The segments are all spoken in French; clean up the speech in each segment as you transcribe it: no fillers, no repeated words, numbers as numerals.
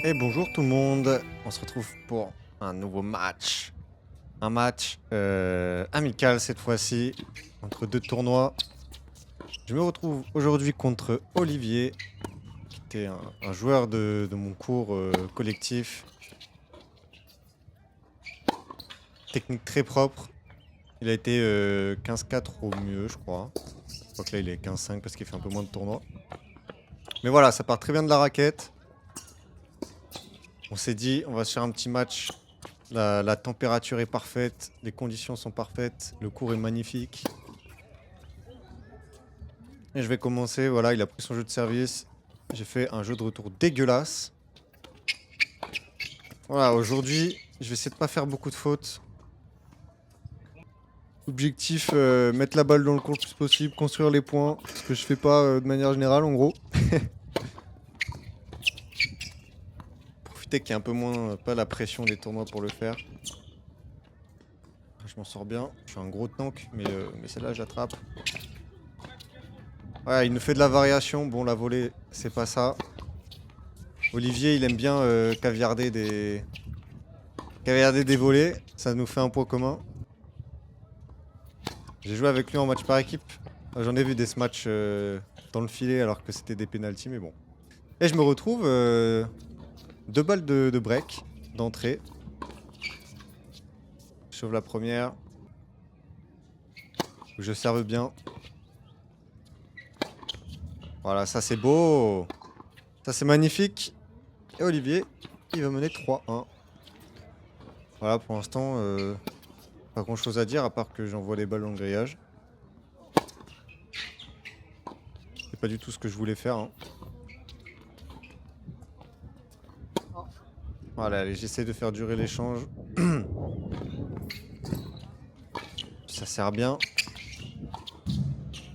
Et bonjour tout le monde, on se retrouve pour un nouveau match. Un match amical cette fois-ci, entre deux tournois. Je me retrouve aujourd'hui contre Olivier, qui était un joueur de mon cours collectif. Technique très propre. Il a été 15-4 au mieux, je crois. Je crois que là il est 15-5 parce qu'il fait un peu moins de tournois. Mais voilà, ça part très bien de la raquette. On s'est dit, on va se faire un petit match. La température est parfaite, les conditions sont parfaites, le cours est magnifique. Et je vais commencer, voilà, il a pris son jeu de service. J'ai fait un jeu de retour dégueulasse. Voilà, aujourd'hui, je vais essayer de pas faire beaucoup de fautes. Objectif, mettre la balle dans le cours le plus possible, construire les points. Ce que je fais pas de manière générale, en gros. Profiter qu'il y ait un peu moins, pas la pression des tournois pour le faire. Je m'en sors bien. Je suis un gros tank, mais celle-là, j'attrape. Ouais, il nous fait de la variation. Bon, la volée, c'est pas ça. Olivier, il aime bien caviarder des volées. Ça nous fait un point commun. J'ai joué avec lui en match par équipe. J'en ai vu des matchs dans le filet alors que c'était des pénaltys, mais bon. Et je me retrouve 2 balles de break d'entrée. Je sauve la première. Je serve bien. Voilà, ça c'est beau. Ça c'est magnifique. Et Olivier, il va mener 3-1. Voilà, pour l'instant, pas grand chose à dire à part que j'envoie les balles dans le grillage. C'est pas du tout ce que je voulais faire. Hein. Voilà, allez, j'essaie de faire durer l'échange. Ça sert bien.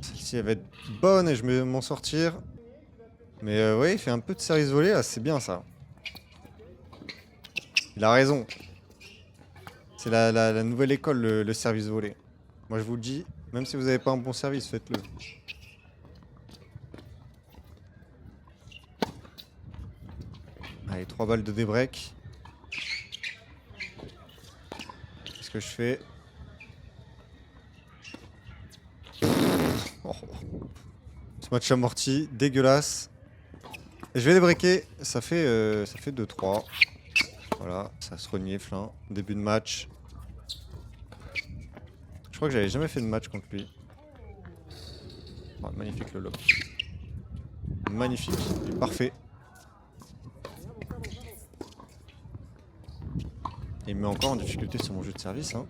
Celle-ci, elle va être bonne et je vais m'en sortir. Mais ouais, il fait un peu de service volé, là, c'est bien ça. Il a raison. C'est la nouvelle école, le service volé. Moi, je vous le dis, même si vous n'avez pas un bon service, faites-le. Allez, 3 balles de débreak. Qu'est-ce que je fais? Oh. Ce match amorti, dégueulasse. Et je vais débreaker, ça fait 2-3. Voilà, ça se renifle, hein. Début de match. Je crois que j'avais jamais fait de match contre lui. Oh, magnifique le lob. Magnifique, il est parfait. Et il me met encore en difficulté sur mon jeu de service. Hein.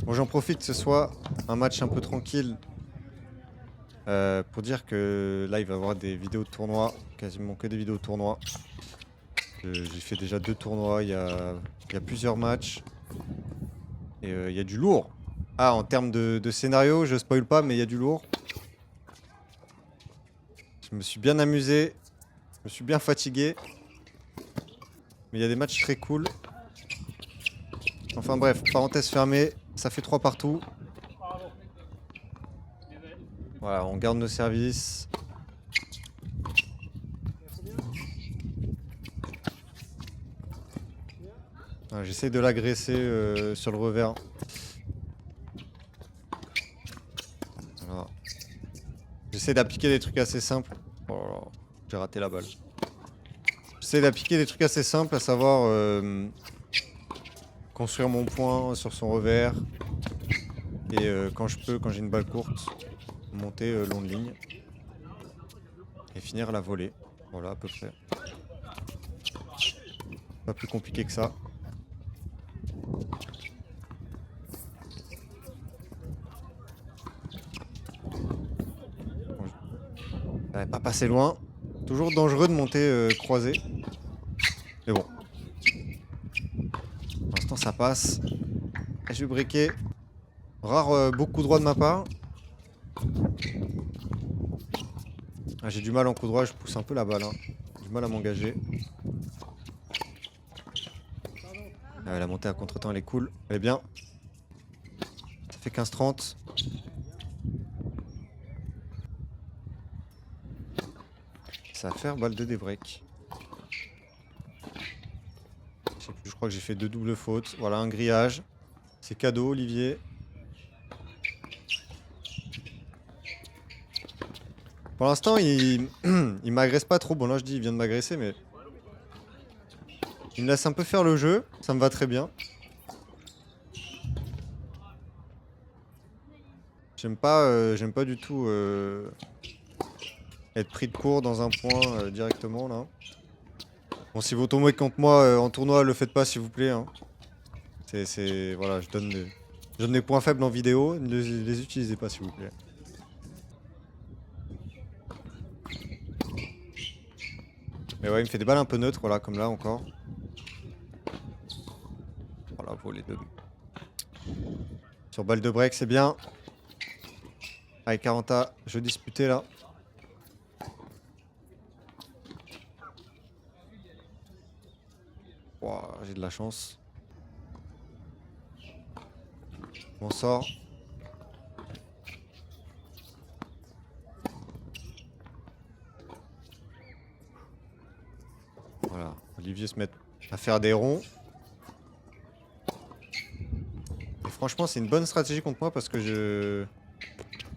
Bon, j'en profite que ce soit un match un peu tranquille. Pour dire que là, il va y avoir des vidéos de tournois. Quasiment que des vidéos de tournois. J'ai fait déjà 2 tournois. Il y a plusieurs matchs. Et il y a du lourd. Ah, en termes de scénario, je spoil pas, mais il y a du lourd. Je me suis bien amusé. Je me suis bien fatigué. Mais il y a des matchs très cool. Enfin bref, parenthèse fermée. Ça fait 3 partout. Voilà, on garde nos services. Voilà, j'essaie de l'agresser sur le revers. Voilà. J'essaie d'appliquer des trucs assez simples. Oh là là, j'ai raté la balle. J'essaie d'appliquer des trucs assez simples, à savoir construire mon point sur son revers. Et quand je peux, quand j'ai une balle courte, monter long de ligne. Et finir la volée. Voilà, à peu près. Pas plus compliqué que ça. Bon, pas passé loin. Toujours dangereux de monter croisé. Mais bon. Pour l'instant, ça passe. Et je vais briquer. Rare beaucoup droit de ma part. Ah, j'ai du mal en coup droit, je pousse un peu la balle. Hein. J'ai du mal à m'engager. Ah, la montée à contre-temps, elle est cool. Elle est bien. Ça fait 15-30. Ça va faire balle de débreak. Je sais plus, je crois que j'ai fait 2 doubles fautes. Voilà, un grillage. C'est cadeau, Olivier. Pour l'instant, il m'agresse pas trop. Bon, là, je dis, il vient de m'agresser, mais... Il me laisse un peu faire le jeu. Ça me va très bien. J'aime pas du tout être pris de court dans un point directement, là. Bon, si vous tombez contre moi en tournoi, le faites pas, s'il vous plaît. Hein. Voilà, je donne des points faibles en vidéo. Ne les utilisez pas, s'il vous plaît. Mais ouais, il me fait des balles un peu neutres, voilà, comme là encore. Voilà, voler de... Sur balle de break, c'est bien. Avec 40A, je disputais là. Wow, j'ai de la chance. On sort. Voilà, Olivier se met à faire des ronds. Et franchement, c'est une bonne stratégie contre moi parce que je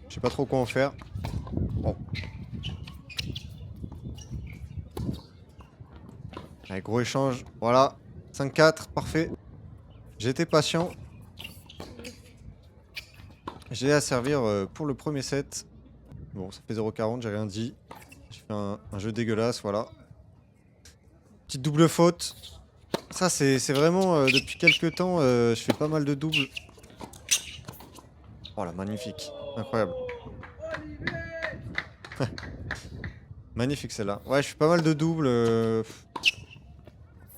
sais pas trop quoi en faire. Bon. Allez, gros échange. Voilà. 5-4, parfait. J'ai été patient. J'ai à servir pour le premier set. Bon, ça fait 0,40, j'ai rien dit. J'ai fait un jeu dégueulasse, voilà. Petite double faute. Ça, c'est vraiment, depuis quelques temps, je fais pas mal de doubles. Oh là, magnifique. Incroyable. Magnifique celle-là. Ouais, je fais pas mal de doubles.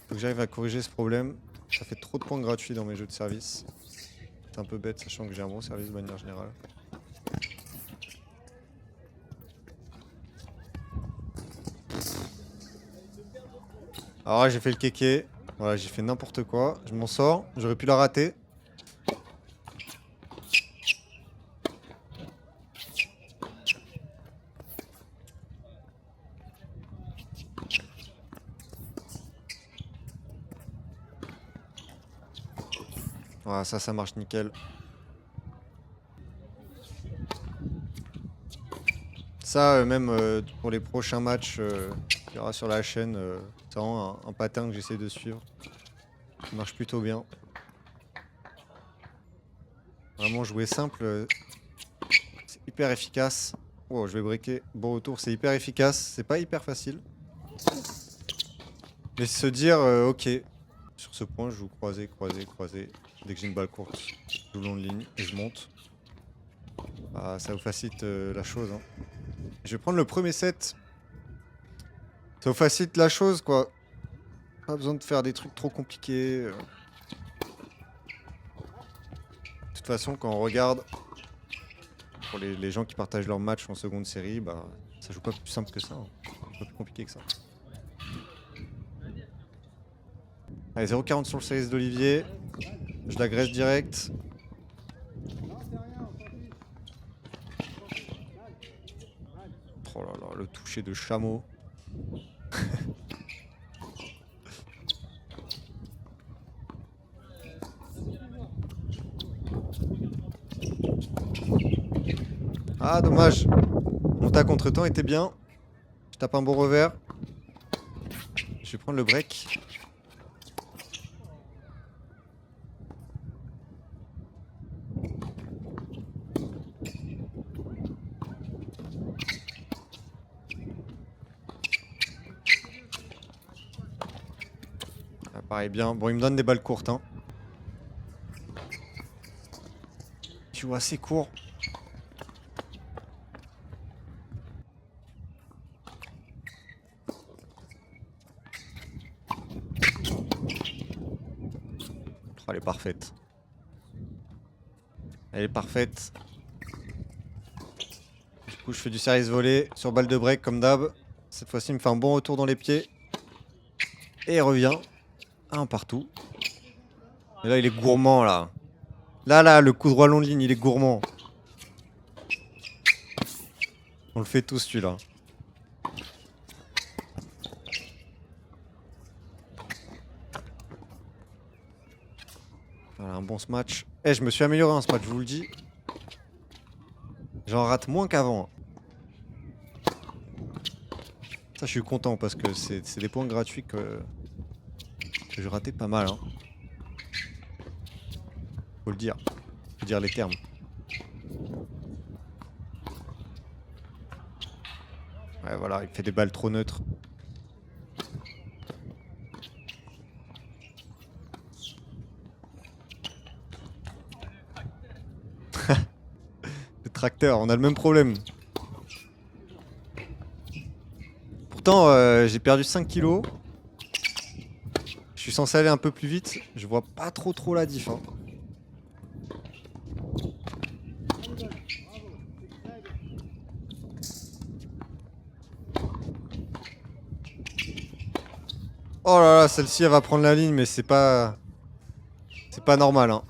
Faut que j'arrive à corriger ce problème. Ça fait trop de points gratuits dans mes jeux de service. C'est un peu bête, sachant que j'ai un bon service de manière générale. Alors là, j'ai fait le kéké. Voilà, j'ai fait n'importe quoi. Je m'en sors. J'aurais pu la rater. Voilà, ça marche nickel. Ça, même pour les prochains matchs qu'il y aura sur la chaîne, c'est vraiment un patin que j'essaie de suivre. Ça marche plutôt bien. Vraiment jouer simple, c'est hyper efficace. Oh, je vais breaker. Bon retour, c'est hyper efficace. C'est pas hyper facile. Mais se dire, ok, sur ce point, je joue croisé, croisé, croisé. Dès que j'ai une balle courte, je joue long de ligne et je monte. Ah, ça vous facilite la chose. Hein. Je vais prendre le premier set. Ça vous facilite la chose, quoi. Pas besoin de faire des trucs trop compliqués. De toute façon, quand on regarde, pour les gens qui partagent leur match en seconde série, bah, ça joue pas plus simple que ça. Hein. Pas plus compliqué que ça. Allez, 0,40 sur le service d'Olivier. Je l'agresse direct. Oh là là, le toucher de chameau. Ah, dommage. Mon tas contre-temps était bien. Je tape un bon revers. Je vais prendre le break. Ça paraît bien. Bon, il me donne des balles courtes. Hein. Tu vois, assez court. Oh, elle est parfaite. Elle est parfaite. Du coup, je fais du service volé sur balle de break comme d'hab. Cette fois-ci, il me fait un bon retour dans les pieds. Et il revient. Un partout. Et là, il est gourmand, là. Là, le coup droit long de ligne, il est gourmand. On le fait tous, celui-là. Voilà, un bon ce match. Eh, je me suis amélioré en ce match, je vous le dis. J'en rate moins qu'avant. Ça, je suis content parce que c'est des points gratuits que je ratais pas mal. Hein. Faut le dire. Faut dire les termes. Ouais, voilà, il fait des balles trop neutres. Le tracteur, on a le même problème. Pourtant, j'ai perdu 5 kilos. Je suis censé aller un peu plus vite. Je vois pas trop la diff. Hein. Oh là là, celle-ci, elle va prendre la ligne, mais c'est pas normal. Hein.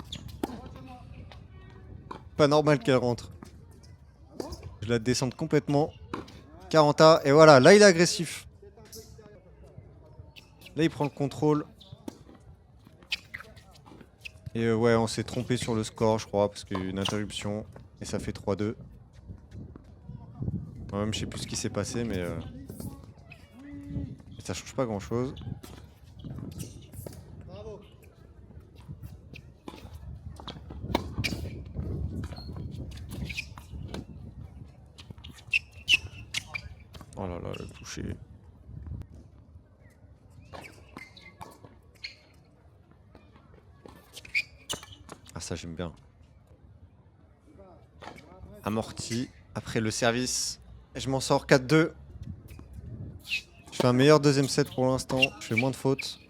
Pas normal qu'elle rentre. Je la descends complètement. 40A, et voilà, là il est agressif. Là il prend le contrôle. Et ouais, on s'est trompé sur le score, je crois, parce qu'il y a eu une interruption. Et ça fait 3-2. Moi-même, je sais plus ce qui s'est passé, mais ça change pas grand-chose. Oh là là, le toucher. Ah ça j'aime bien. Amorti. Après le service. Et je m'en sors 4-2. Je fais un meilleur deuxième set pour l'instant. Je fais moins de fautes.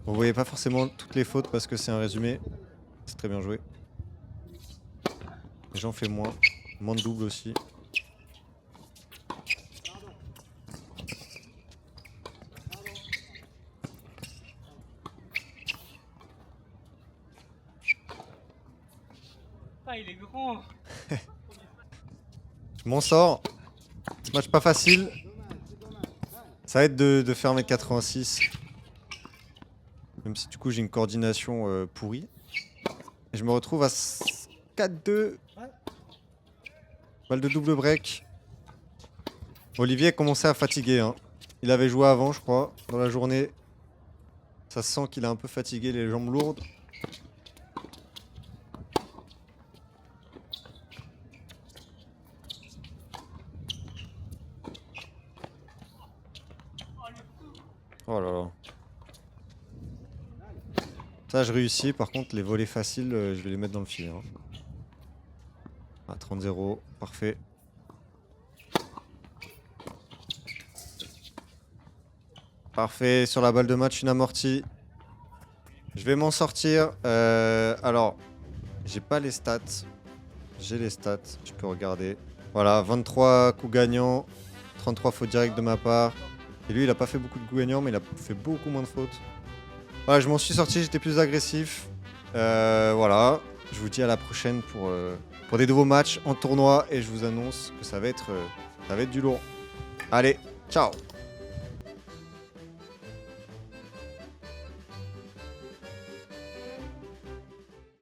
Vous voyez pas forcément toutes les fautes parce que c'est un résumé. C'est très bien joué. J'en fais moins. Moins de double aussi. Ah, il est grand. Je m'en sors. Ce match pas facile. Ça aide de faire 1m86. Même si du coup j'ai une coordination pourrie. Et je me retrouve à 4-2. Balle de double break. Olivier a commencé à fatiguer. Hein. Il avait joué avant, je crois, dans la journée. Ça se sent qu'il est un peu fatigué, les jambes lourdes. Oh là là. Ça, je réussis. Par contre, les volets faciles, je vais les mettre dans le filet. Hein. Ah, 30-0. Parfait. Parfait. Sur la balle de match, une amortie. Je vais m'en sortir. Alors, j'ai pas les stats. J'ai les stats. Je peux regarder. Voilà, 23 coups gagnants. 33 fautes directes de ma part. Et lui, il a pas fait beaucoup de coups gagnants, mais il a fait beaucoup moins de fautes. Voilà, je m'en suis sorti, j'étais plus agressif. Voilà, je vous dis à la prochaine pour des nouveaux matchs en tournoi et je vous annonce que ça va être du lourd. Allez, ciao!